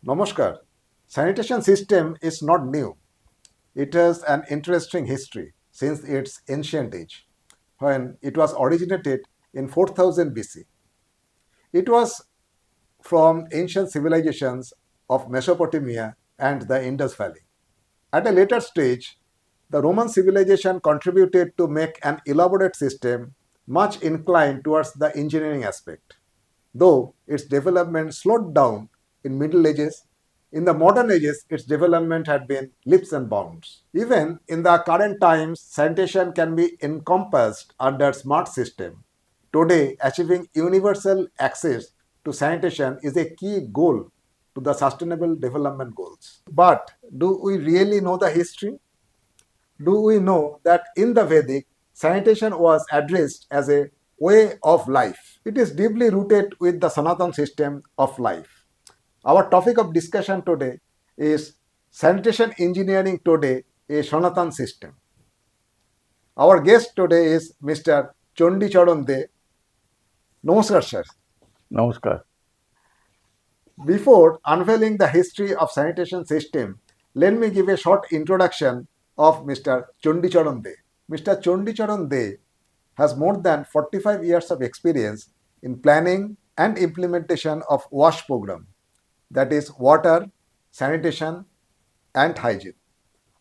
Namaskar. Sanitation system is not new. It has an interesting history since its ancient age, when it was originated in 4000 BC. It was from ancient civilizations of Mesopotamia and the Indus Valley. At a later stage, the Roman civilization contributed to make an elaborate system much inclined towards the engineering aspect. Though its development slowed down in Middle Ages, in the modern ages its development had been leaps and bounds. Even in the current times, sanitation can be encompassed under smart system. Today, achieving universal access to sanitation is a key goal to the sustainable development goals. But do we really know the history? Do we know that in the Vedic, sanitation was addressed as a way of life? It is deeply rooted with the Sanatan system of life. Our topic of discussion today is sanitation engineering today, a Sanatan system. Our guest today is Mr. Chandi Charan Dey. Namaskar, sir. Namaskar. Before unveiling the history of sanitation system, let me give a short introduction of Mr. Chandi Charan Dey. Mr. Chandi Charan Dey has more than 45 years of experience in planning and implementation of WASH program, that is water, sanitation and hygiene,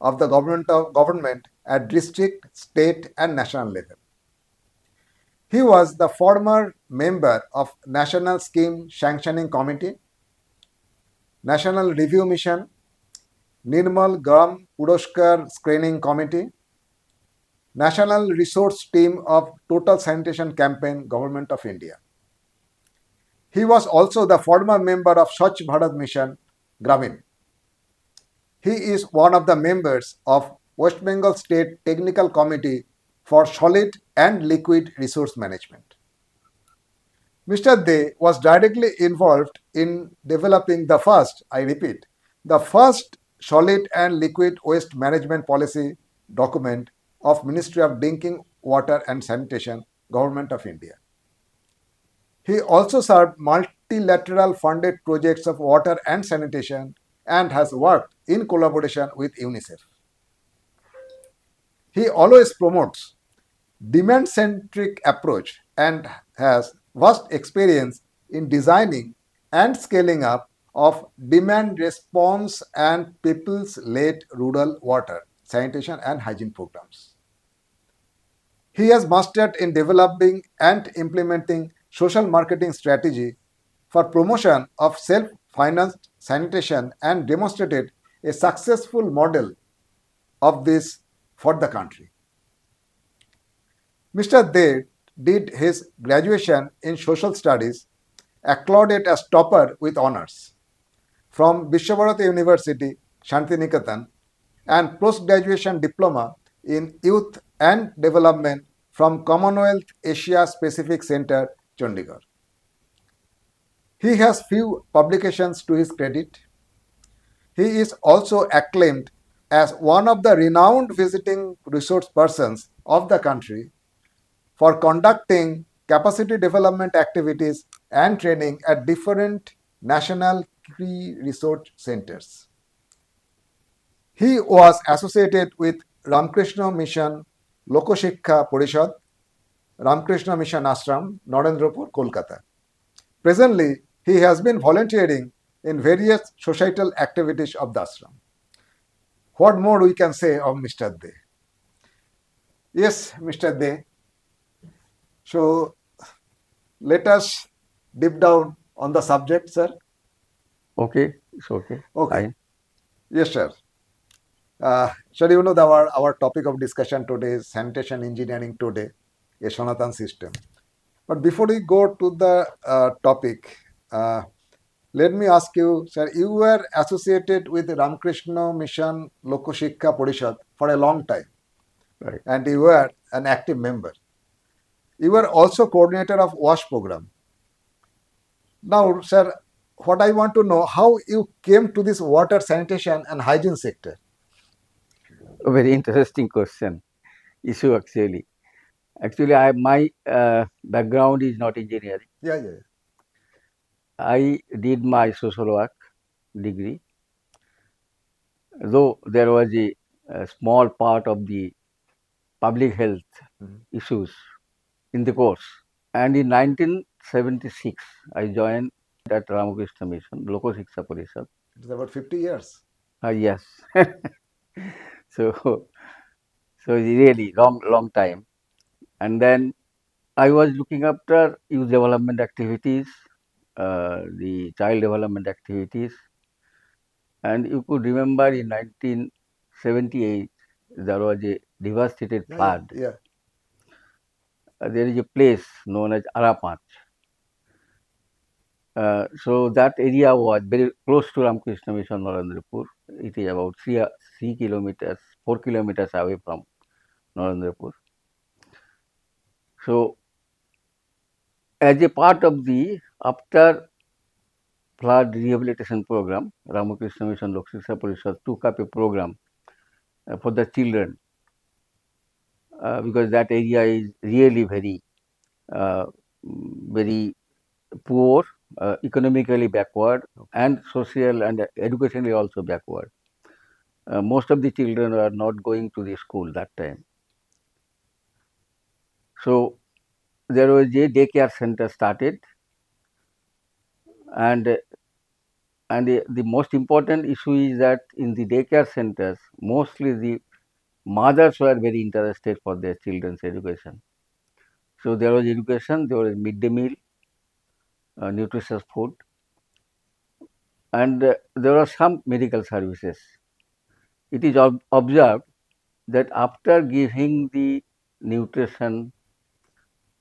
of the government at district, state and national level. He was the former member of National Scheme Sanctioning Committee, National Review Mission, Nirmal Puraskar Screening Committee, National Resource Team of Total Sanitation Campaign, Government of India. He was also the former member of Swach Bharat Mission, Gramin. He is one of the members of West Bengal State Technical Committee for Solid and Liquid Resource Management. Mr. Dey was directly involved in developing the first solid and liquid waste management policy document of Ministry of Drinking Water and Sanitation, Government of India. He also served multi-lateral funded projects of water and sanitation and has worked in collaboration with UNICEF. He always promotes demand-centric approach and has vast experience in designing and scaling up of demand response and people's-led rural water, sanitation and hygiene programs. He has mastered in developing and implementing social marketing strategy for promotion of self-financed sanitation and demonstrated a successful model of this for the country. Mr. Dey did his graduation in social studies, acclaimed as topper with honors from Vishwabharati University, Shantiniketan, and post-graduation diploma in youth and development from Commonwealth Asia Pacific Center, Chandigarh. He has few publications to his credit. He is also acclaimed as one of the renowned visiting resource persons of the country for conducting capacity development activities and training at different national key resource centers. He was associated with Ramakrishna Mission Lokoshikha Porishad, Ramakrishna Mission Ashram, Narendrapur, Kolkata. Presently, he has been volunteering in various societal activities of the ashram. What more we can say of Mr. Dey? Yes, Mr. Dey. So, let us deep down on the subject, sir. Okay, it's okay. Okay. Fine. Yes, sir. Sir, you know our topic of discussion today is sanitation engineering today, a Sanatan system. But before we go to the topic, let me ask you, sir, you were associated with Ramakrishna Mission Lokoshikha Porishad for a long time. Right. And you were an active member. You were also coordinator of WASH program. Now, sir, what I want to know, how you came to this water, sanitation and hygiene sector? A very interesting issue actually. Actually, my background is not engineering. Yeah. I did my social work degree, though there was a small part of the public health issues in the course. And in 1976, I joined at Ramakrishna Mission, Loko Shiksha Parishad. It's about 50 years. Yes. So, so really long time. And then I was looking after youth development activities, the child development activities. And you could remember in 1978, there was a devastated Yeah, flood. yeah. There is a place known as Arapanch. So that area was very close to Ramakrishna Mission, Narendrapur. It is about 3 kilometers, 4 kilometers away from Narendrapur. So, as a part of the after flood rehabilitation program, Ramakrishna Mission Lok Shiksha Parishad took up a program for the children because that area is really uh, very poor, economically backward, and social and educationally also backward. Most of the children are not going to the school that time. So there was a daycare center started, and the most important issue is that in the daycare centers, mostly the mothers were very interested for their children's education. So there was education, there was midday meal, nutritious food, and there were some medical services. It is observed that after giving the nutrition,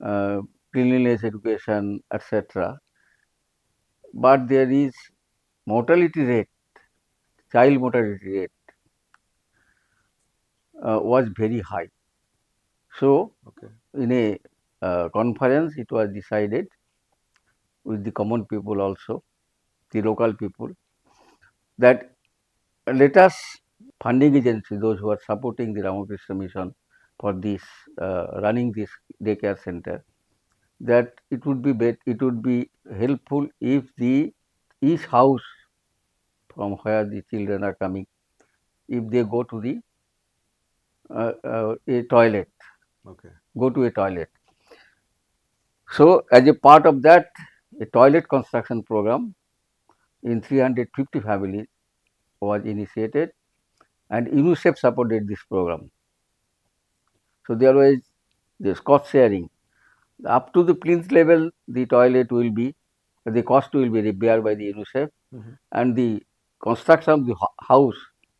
uh, cleanliness education, etc., but there is mortality rate, child mortality rate was very high. So, in a conference, it was decided with the common people also, the local people, that let us funding agency, those who are supporting the Ramakrishna Mission for this running this daycare center, that it would be helpful if the each house from where the children are coming, if they go to the a toilet, go to a toilet. So, as a part of that, a toilet construction program in 350 families was initiated, and UNICEF supported this program. So, there was this cost sharing. Up to the plinth level, the toilet will be, the cost will be borne by the UNICEF, and the construction of the house,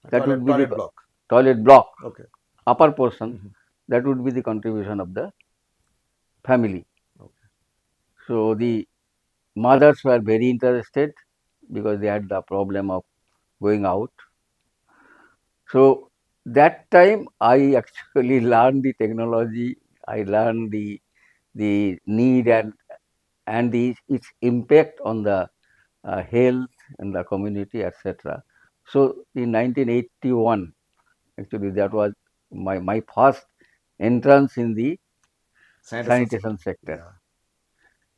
that would be the block. toilet block, Okay. upper portion, that would be the contribution of the family. So, the mothers were very interested because they had the problem of going out. So, that time I actually learned the technology, I learned the need and its impact on the health and the community, etc. So, in 1981, actually that was my first entrance in the sanitation sector. Yeah.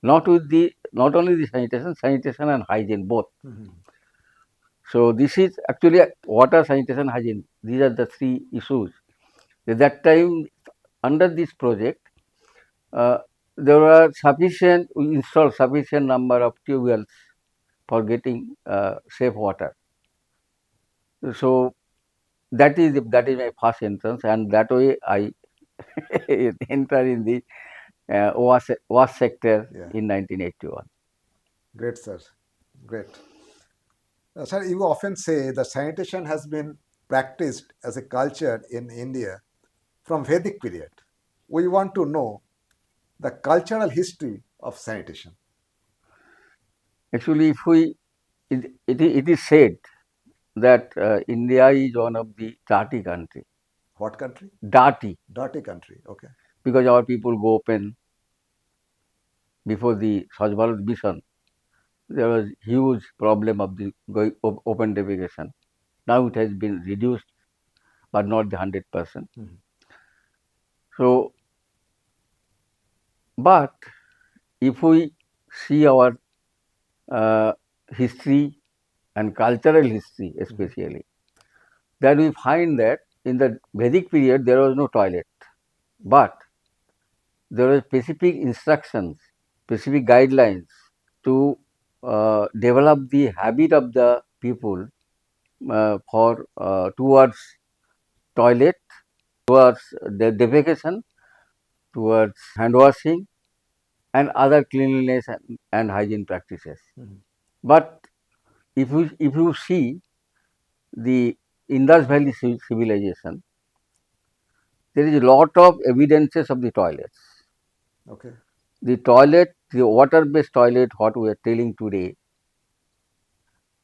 Not only the sanitation and hygiene both. So this is actually water, sanitation, hygiene. These are the three issues. At that time, under this project, uh, there were we installed sufficient number of tube wells for getting safe water. So that is my first entrance, and that way I enter in the wash sector in 1981. Great, sir. Great. Sir, you often say that sanitation has been practiced as a culture in India from Vedic period. We want to know the cultural history of sanitation. Actually, if it is said that India is one of the dirty country. What country? Dirty. Dirty country. Okay. Because our people go open. Before the Swach Bharat Mission, there was huge problem of the open defecation. Now it has been reduced, but not the 100%. So, but if we see our history and cultural history especially, that we find that in the Vedic period there was no toilet, but there were specific instructions, specific guidelines to develop the habit of the people for towards toilet, towards the defecation, towards hand washing, and other cleanliness and hygiene practices. But if you see the Indus Valley civilization, there is a lot of evidences of the toilets. Okay. The toilet, the water-based toilet, what we are telling today,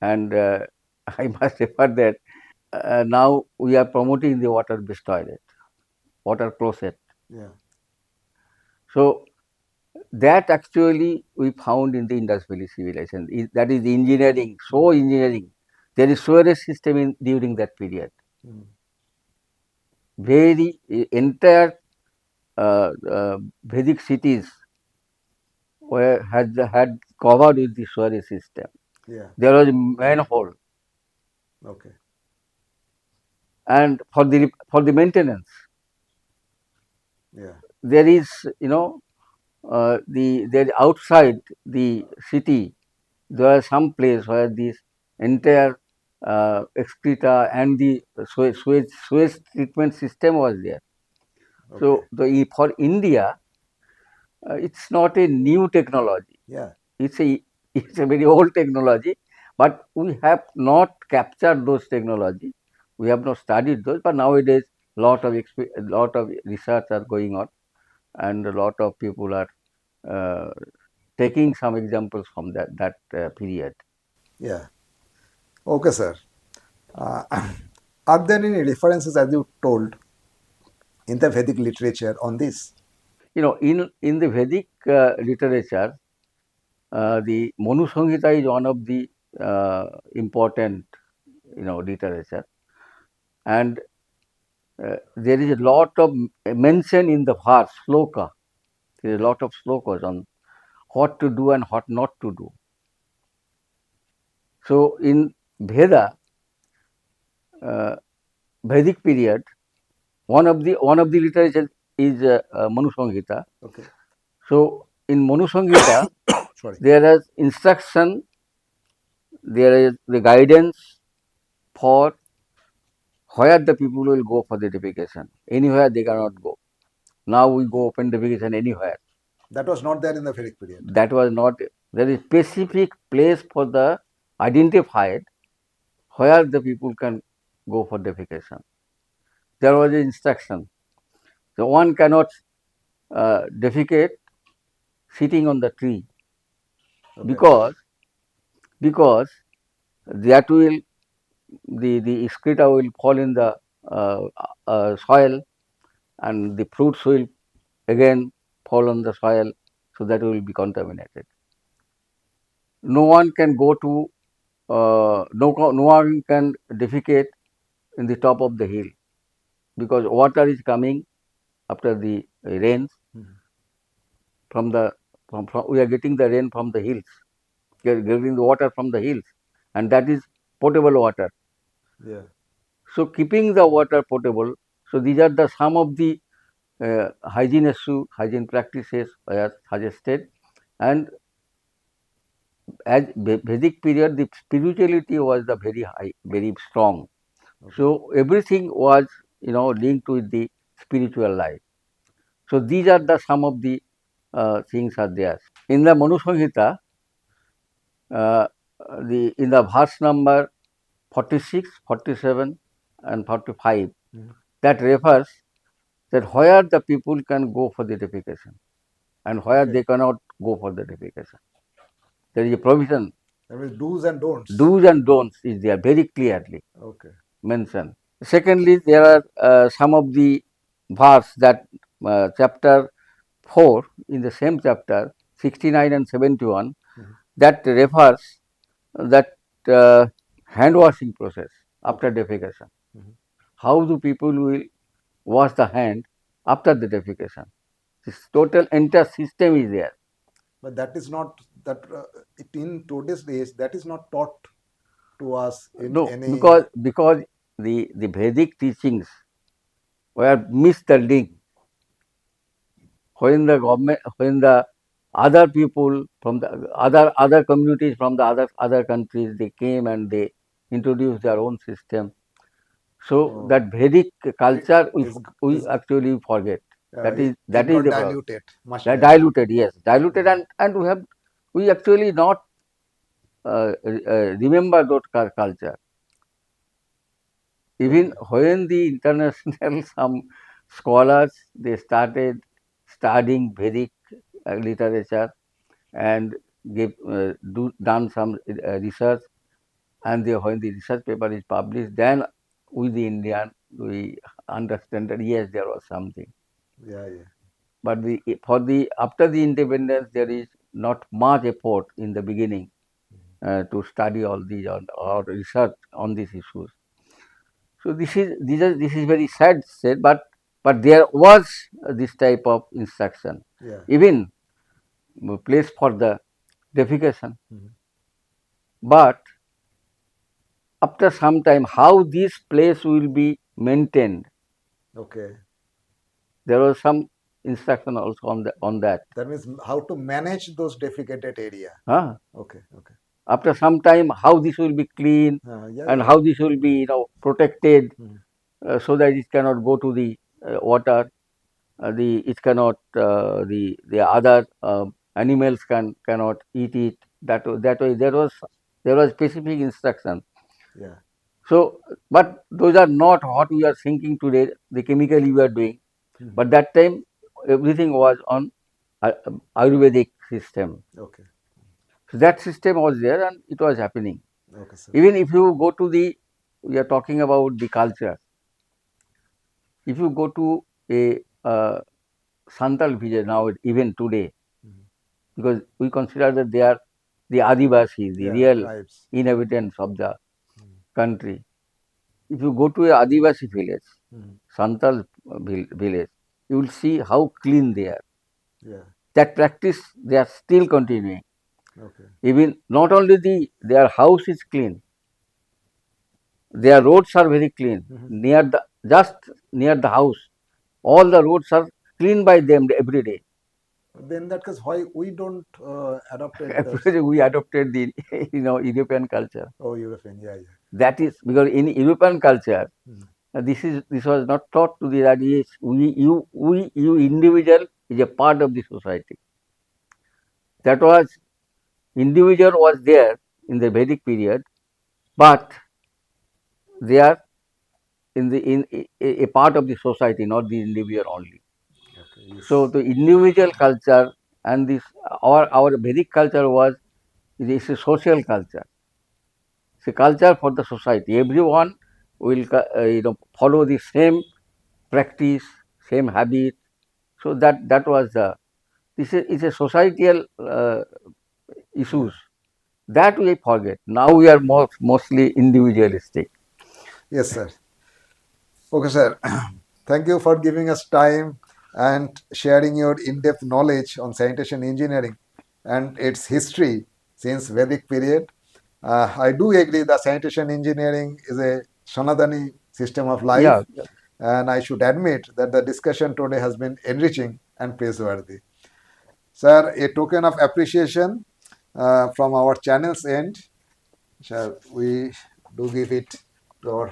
and I must refer that now we are promoting the water-based toilet, water closet. Yeah. So that actually we found in the Indus Valley civilization. That is engineering, so engineering. There is sewerage system during that period. Very entire Vedic cities had covered with the sewerage system. Yeah. There was a manhole, Okay. and for the maintenance, Yeah. there is there outside the city there are some place where this entire excreta and the sewage treatment system was there. Okay. So for India, it's not a new technology. Yeah. It's a it's a very old technology, but we have not captured those technology. We have not studied those, but nowadays lot of research are going on, and a lot of people are uh, taking some examples from that period. Yeah. Okay, sir. Uh, are there any references, as you told, in the Vedic literature on this? In the Vedic literature, the Manu Samhita is one of the important literature, and there is a lot of mention in the verse sloka. There is a lot of slokas on what to do and what not to do. So in Veda, uh, Vedic period, one of the literature is Manu Samhita. Okay. So in Manu Samhita, Sorry. there is instruction, there is the guidance for where the people will go for the defecation. Anywhere they cannot go. Now we go open defecation anywhere. That was not there in the Vedic period. That was not. There is specific place for the identified where the people can go for defecation. There was an instruction. So one cannot defecate sitting on the tree Okay. because that will the excreta will fall in the soil, and the fruits will again fall on the soil, so that will be contaminated. No one can go to no one can defecate in the top of the hill, because water is coming after the rains from the from we are getting the rain from the hills. We are getting the water from the hills, and that is potable water. Yeah. So keeping the water potable, so these are the some of the hygiene practices are suggested, and as Vedic period, the spirituality was the very high, very strong. Okay. So everything was linked with the spiritual life. So these are the some of the things are there in the Manu Samhita. Uh, in the verse number 46, 47, and 45, that refers that where the people can go for the defecation and where Okay. they cannot go for the defecation. There is a provision. There will do's and don'ts. Do's and don'ts is there very clearly Okay. mentioned. Secondly, there are some of the verse that chapter 4 in the same chapter 69 and 71 that refers that hand washing process after defecation. How do people will wash the hand after the defecation? This total entire system is there. But that is not that in today's days that is not taught to us in No, any? because the Vedic teachings were missed the link when the government, when the other people from the other communities from the other countries, they came and they introduced their own system. So Oh, that Vedic it culture we is actually forget. it That is got the problem. diluted, much That diluted. diluted, yes, diluted, Mm, and we actually not remember that culture. Even okay. when the international some scholars, they started studying Vedic literature and done some research, and when the research paper is published, then we the Indian, we understand that yes, there was something. Yeah, yeah. But for the after the independence, there is not much effort in the beginning to study all these or research on these issues. So this is very sad said, but there was this type of instruction, Yeah. even place for the defecation. Mhm. But after some time, how this place will be maintained, Okay. there was some instruction also on that. That means how to manage those defecated area. Huh? Okay, okay. After some time, how this will be clean Yeah, and yeah. how this will be protected Mhm. so that it cannot go to the water. The it cannot the other animals cannot eat it. That way there was specific instruction. Yeah. So, but those are not what we are thinking today. The chemically we are doing, Mhm. but that time everything was on Ayurvedic system. Okay, So that system was there and it was happening. okay, sir. Even if you go to we are talking about the culture. If you go to a Santal village now, even today, Mhm. because we consider that they are the Adivasis, the Yeah, real tribes. inhabitants of the Mhm. country. If you go to a Adivasi village, Mhm. Santal village, you will see how clean they are. Yeah. That practice they are still continuing. Okay. Even not only their house is clean, their roads are very clean. Mhm. Just near the house, all the roads are cleaned by them every day. Then that case, why we don't adopted this? Actually, we adopted the European culture. Oh, European. Yeah, yeah. That is because in European culture, Mhm. this was not taught to the that yes, you individual is a part of the society. That was individual was there in the Vedic period, but they are in a part of the society, not the individual only. Okay. So Yes. the individual culture and this our Vedic culture was is a social culture. It's a culture for the society. Everyone will follow the same practice, same habit. So that was the this is a societal Yeah. issues that we forget. Now we are mostly individualistic. Yes, sir. Okay, sir. Thank you for giving us time and sharing your in-depth knowledge on sanitation engineering and its history since Vedic period. I do agree that sanitation engineering is a Sanatani system of life, Yeah, and I should admit that the discussion today has been enriching and praiseworthy. Sir, a token of appreciation from our channel's end, shall we do give it to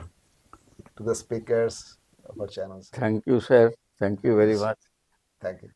to the speakers of our channel, sir. thank you, sir. Thank you very much. Thank you.